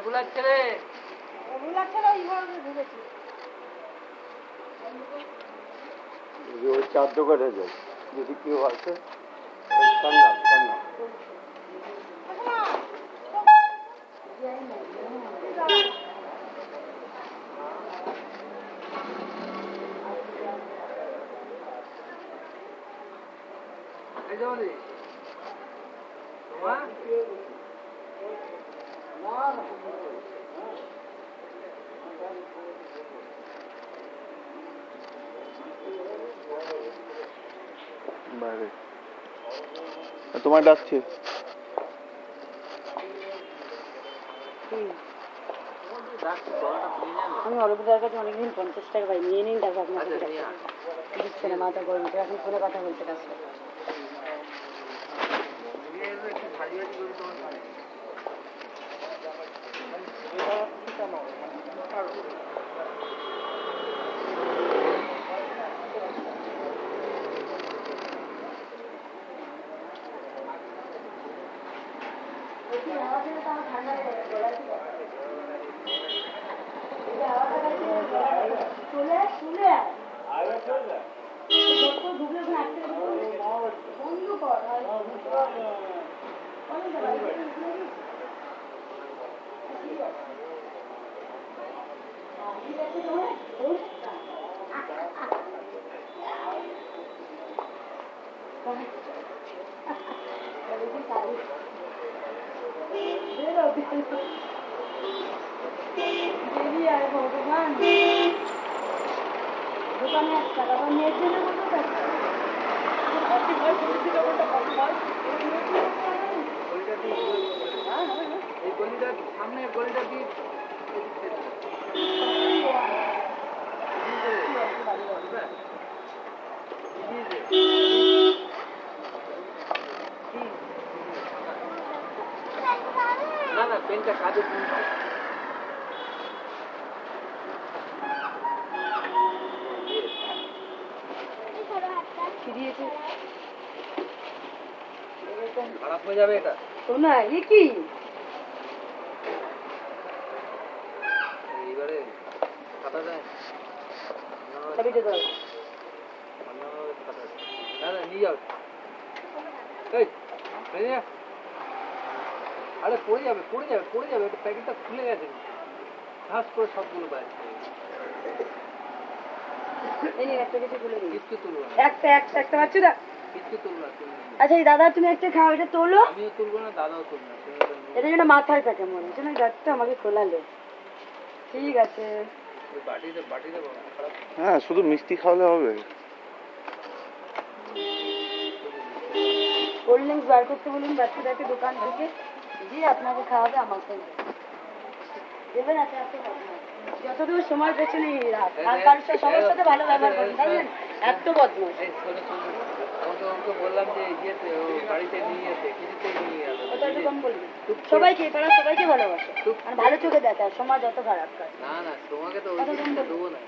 বুলাচ্ছে রে, বুলাচ্ছে রে, এইভাবে ঢুকেছি। ওই চার দোকানে যায়, যদি কেউ আসে বাইরে তোমায় ডাকছে। আমি অরবিদার কাছে অনেকদিন 50 টাকা পাই, নিয়ে নিন টাকা আপনাকে দিচ্ছে না, মাথা গরম, এখন ফোনে কথা বলতে কাছে। ভগবান দোকানে একটা আবার মেয়ের জন্য এই গলিটার সামনে গলিটা দিয়ে না না পেনটা কাজে খারাপ হয়ে যাবে এটা। শোনা এ কি এইবারে খাতা দেয় নিয়ে যাও। আরে পড়ে যাবে পড়ে যাবে পড়ে যাবে, প্যাকেটটা খুলে গেছে ঘাস করে সবগুলো বাইরে। আচ্ছা এই দাদা তুমি একটা খাও, এটা তোলো। আমিও তুলবো না, দাদাও তুলবো না, এটা যেন মাথায় থাকে মনে হচ্ছে না, গাছটা আমাকে খোলালো। ঠিক আছে বাটিতে বাটিতে হ্যাঁ, শুধু মিষ্টি খাওয়ালে হবে। কোল্ড ড্রিঙ্কস বার করতে বলুন বাচ্চাদেরকে দোকান থেকে, দিয়ে আপনাকে খাওয়াবে, আমাকে দেবেন। যতদূর সময় পেছনে রাত, আর কারোর সবার সাথে ভালো ব্যবহার করেন, জানেন এত বদমাশ। বললাম যে বাড়িতে নিয়ে যেতে, কিছুতেই নিয়ে গেল। সবাইকে পাড়া সবাইকে ভালোবাসে, আর ভালো চোখে দেখে, সমাজ অত খারাপ কাজ না না, তোমাকে তো দেবো না।